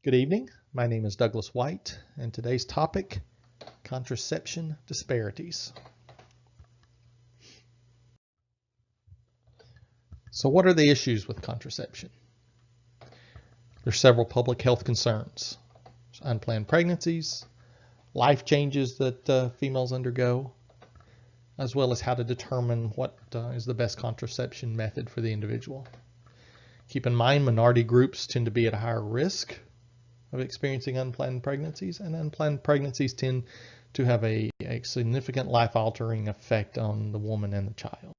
Good evening. My name is Douglas White, and today's topic, contraception disparities. So what are the issues with contraception? There's several public health concerns. There's unplanned pregnancies, life changes that females undergo, as well as how to determine what is the best contraception method for the individual. Keep in mind, minority groups tend to be at a higher risk of experiencing unplanned pregnancies, and unplanned pregnancies tend to have a significant life-altering effect on the woman and the child.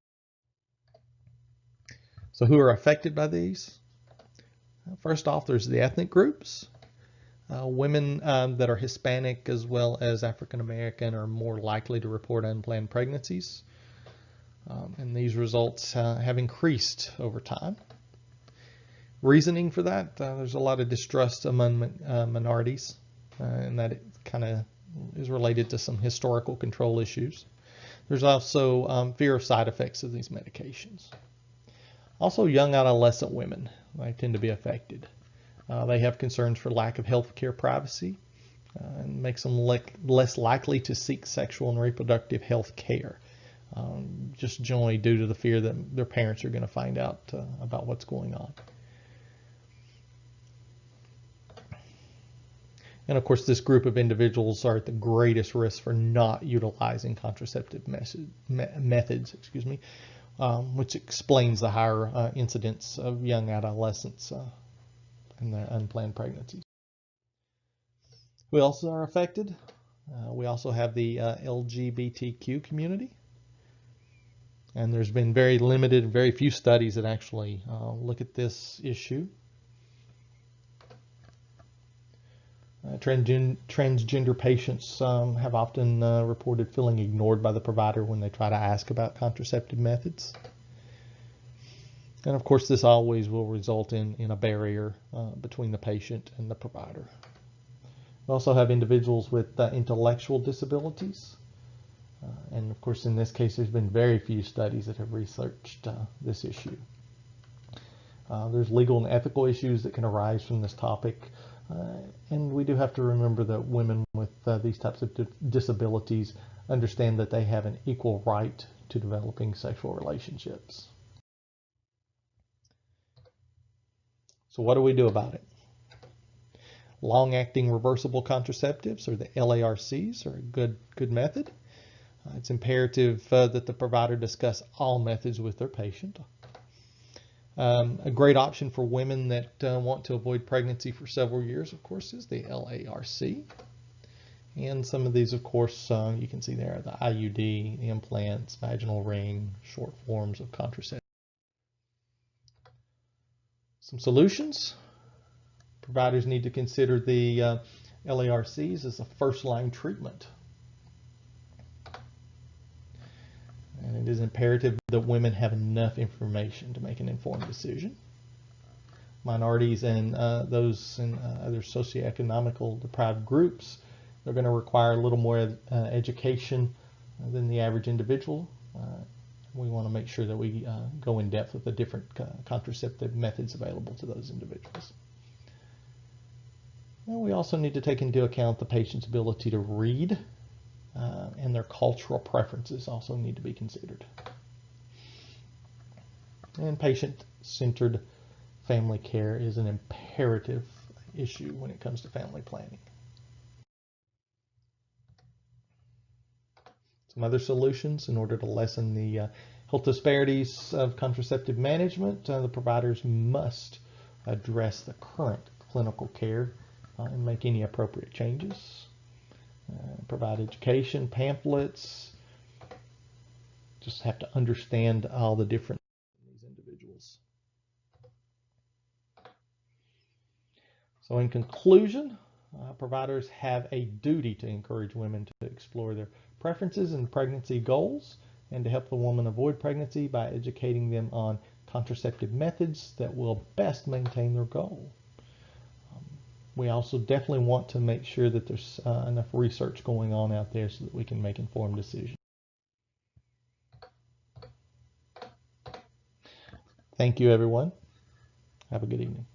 So who are affected by these? First off, there's the ethnic groups. Women that are Hispanic as well as African American are more likely to report unplanned pregnancies. And these results have increased over time. Reasoning for that, there's a lot of distrust among minorities, and that it kind of is related to some historical control issues. There's also fear of side effects of these medications. Also, young adolescent women, they tend to be affected. They have concerns for lack of health care privacy and makes them less likely to seek sexual and reproductive health care, just generally due to the fear that their parents are going to find out about what's going on. And of course, this group of individuals are at the greatest risk for not utilizing contraceptive methods, which explains the higher incidence of young adolescents and their unplanned pregnancies. Who else are affected? We also have the LGBTQ community. And there's been very few studies that actually look at this issue. Transgender patients have often reported feeling ignored by the provider when they try to ask about contraceptive methods. And of course, this always will result in a barrier between the patient and the provider. We also have individuals with intellectual disabilities. And of course, in this case, there's been very few studies that have researched this issue. There's legal and ethical issues that can arise from this topic. And we do have to remember that women with these types of disabilities understand that they have an equal right to developing sexual relationships. So what do we do about it? Long-acting reversible contraceptives, or the LARCs, are a good method. It's imperative that the provider discuss all methods with their patient. A great option for women that want to avoid pregnancy for several years, of course, is the LARC. And some of these, of course, you can see there, the IUD, the implants, vaginal ring, short forms of contraception. Some solutions. Providers need to consider the LARCs as a first-line treatment. And it is imperative that women have enough information to make an informed decision. Minorities and those in other socioeconomical deprived groups, they're going to require a little more education than the average individual. We want to make sure that we go in depth with the different contraceptive methods available to those individuals. And we also need to take into account the patient's ability to read. And their cultural preferences also need to be considered. And patient-centered family care is an imperative issue when it comes to family planning. Some other solutions in order to lessen the health disparities of contraceptive management, the providers must address the current clinical care and make any appropriate changes. Provide education, pamphlets. Just have to understand all the different these individuals. So in conclusion, providers have a duty to encourage women to explore their preferences and pregnancy goals, and to help the woman avoid pregnancy by educating them on contraceptive methods that will best maintain their goal. We also definitely want to make sure that there's enough research going on out there so that we can make informed decisions. Thank you, everyone. Have a good evening.